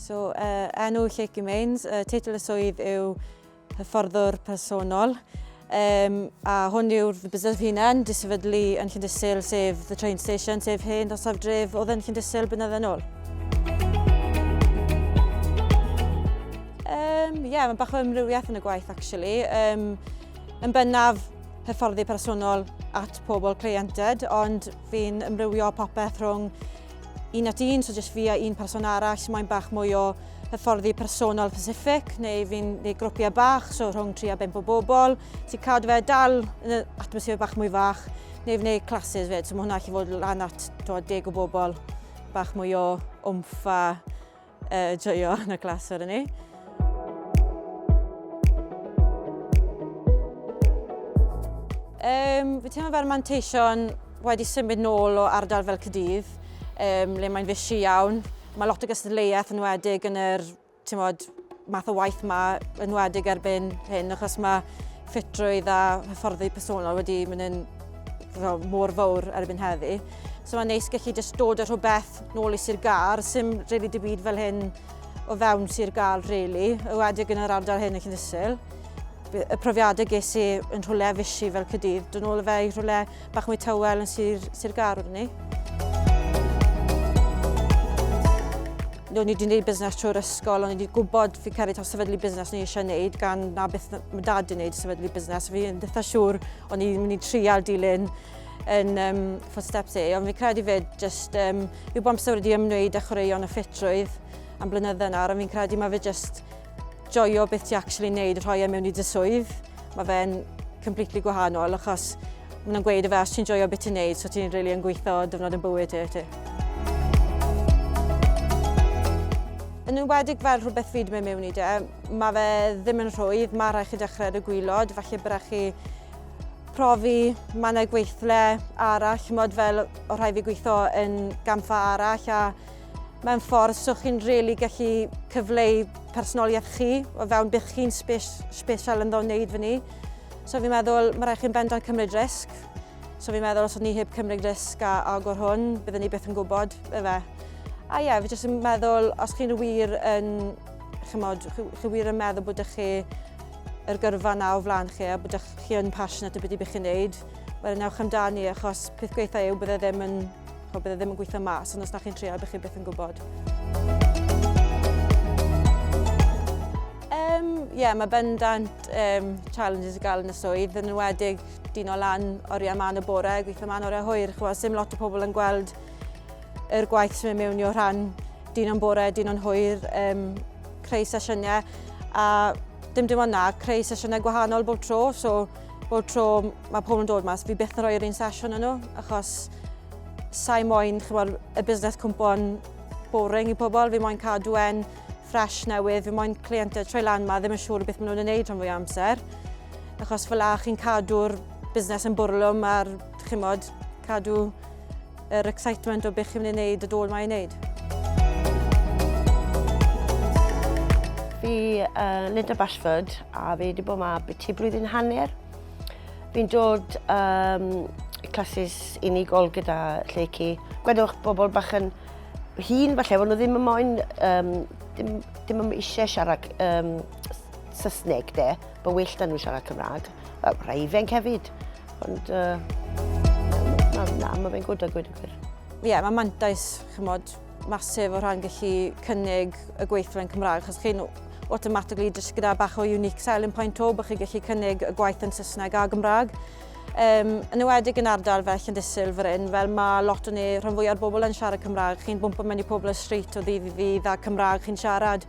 So, enw Lleucu, teitl y swydd yw hyfforddwr personol. A hwn yw'r busnes fy hunan, di sefydlu yn Llandysul, sef The Train Station, sef hen dosaf dref oedd yn Llandysul blynyddoedd yn ôl. Mae bach o ymrywiaeth yn y gwaith, actually. Yn bennaf hyfforddi personol at pobl cleiented, ond fi'n ymrywio popeth rhwng un at un, so jyst fi a un person arall, mae'n bach mwy o hyfforddi personol Pacific, neu fi'n grwpiau bach, so rhwng 3 a 5 o bobl, sy'n cadw fe dal yn y atmosffer bach mwy fach, neu fi'n gwneud classes fyd, so mae hwnna allu fod lan at 10 o bobl, bach mwy o wmff a joio yn y clas o'r ni. Fi teimlo fel manteision wedi symud nôl o ardal fel Caerdydd, le mae'n fysi iawn. Mae lot o gystadleuaeth yn wedig yn yr math o waith yma, yn wedig erbyn hyn, achos mae ffitrwydd a hyfforddi personol wedi mynd yn mor fawr erbyn heddi. So mae'n neis gallu jyst dod â rhywbeth nôl i Sir Gar, sy'n rili dim byd fel hyn o fewn Sir Gar, rili, wedig yn yr ardal hyn yn Llandysul. Y profiadau ges i yn rhywle fysi fel Caerdydd, dod nôl fe i rhywle bach mwy tywel yn Sir Gar o'r ni. O'n i wedi gwneud busnes trwy'r ysgol, o'n i wedi gwybod fi'n cael ei sefydlu busnes ni eisiau gwneud, gan na beth mae dad wedi gwneud sefydlu busnes. Fi'n eitha siŵr o'n i'n mynd i trial dilyn yn footsteps ond fi'n credu fyd jyst fi bod amser wedi ymwneud â chwaraeon y ffitrwydd am blynyddoedd nawr, a fi'n credu mae fe jyst joio beth ti actually wneud, rhoi mewn i dy swydd. Mae fe'n completely gwahanol, achos maen nhw'n gweud y fe, os ti'n joio beth ti'n wneud, so ti'n rili yn gweithio dyfnod yn bywyd ti. Yn enwedig fel rhywbeth fi wedi mynd mewn i mae fe ddim yn rhwydd, mae rhaid chi dechrau ar y gwylod, falle byddech chi profi, mae yna gweithle arall, mod fel o rhaid fi gweithio yn gampfa arall, a mewn ffordd so chi'n rili gallu cyfleu personoliaeth chi, o fewn bych chi'n special yn ddo'n wneud fyny. So fi'n meddwl, mae rhaid chi'n bendant cymryd risg. So fi'n meddwl, os o'n ni heb cymryd risg a agor hwn, byddwn ni byth yn gwybod fe. A ie, fi jyst yn meddwl, os chi'n wir yn, chi wir yn meddwl bod chi yr gyrfa na o flaen chi, a bod chi yn passionate o beth i bych chi'n wneud, wedyn ewch amdani, achos peth gweithio yw bydde ddim yn gweithio mas, ond os na chi'n trio, bych chi byth yn gwybod. Mae bendant challenges i gael yn y swydd, yn enwedig dino lan oriau man y bore, gweithio man oriau hwyr. Sim lot o pobl yn gweld yr gwaith sy'n mynd mewn i o rhan dino'n bore, dino'n hwyr, creu sesiynau, a dim dim ond na, creu sesiynau gwahanol bob tro, so bob tro mae pobl yn dod mas, fi byth yn rhoi'r un sesiwn yn nhw, achos sa'i moyn y busnes cwmpo'n boring i pobl, fi moyn cadw fresh newydd, fi moyn cleientau troi lan ma ddim yn siŵr beth maen nhw'n wneud rhan fwy o amser. Achos fel chi'n cadw'r busnes yn bwrlwm a'r cadw yr excitement o beth chi'n mynd i wneud y dod mae i wneud. Fi Linda Bashford a fi wedi bod yma byti blwyddyn hanner. Fi'n dod classes unigol gyda Lleucu. Gwedwch bobl bach yn hun, falle, bod nhw ddim yn moyn, ddim yn eisiau siarad Saesneg, bod well da nhw siarad Cymraeg. Rhaefen hefyd, ond mae fe'n gwrdd â gweud y gwir. Ie, mae mantais, masif o rhan gallu cynnig y gweithle'n Cymraeg, achos chi'n automatically jyst gyda bach o unique selling point o, bod chi'n gallu cynnig y gwaith yn Saesneg a Gymraeg. Yn enwedig yn ardal fel Llandysul fan hyn, fel mae lot o ni, rhan fwy o'r bobl yn siarad Cymraeg, chi'n bwmpo mewn i pobl y street o ddydd i ddydd a Cymraeg chi'n siarad,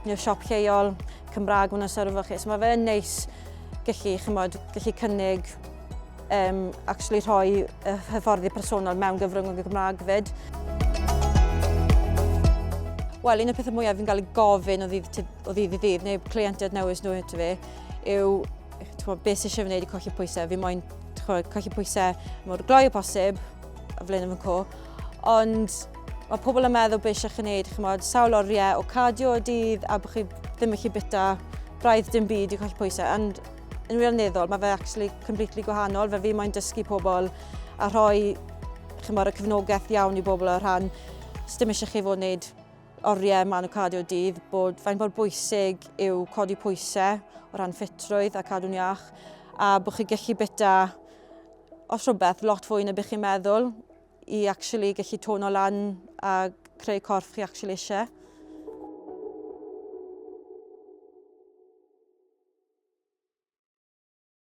neu siop lleol, Cymraeg mae'n syrfa chi. So mae fe'n neis gallu cynnig, actually rhoi y hyfforddi personol mewn gyfrwng o Gymraeg fyd. Wel, un o'r pethau mwyaf fi'n cael ei gofyn o ddydd i ddydd, neu cleientiaid newydd nhw hynny fi, yw beth sy'n eisiau wneud i colli pwysau. Fi moyn colli pwysau mor gloi o posib, a flaen yn co, ond mae pobl yn meddwl beth eisiau chi wneud, sawl oriau o cardio o dydd, a bod chi ddim eich bita braidd dim byd i colli pwysau. And yn wirioneddol, mae fe actually completely gwahanol, fe fi moyn dysgu pobl a rhoi y cefnogaeth iawn i bobl o rhan, os dim eisiau chi fod wneud oriau maen nhw cardio dydd, bod faint bod bwysig yw codi pwysau o ran ffitrwydd a cadw'n iach, a bod chi gallu bita, os rhywbeth, lot fwy na bych chi'n meddwl, i actually gallu tono lan a creu corff chi actually eisiau.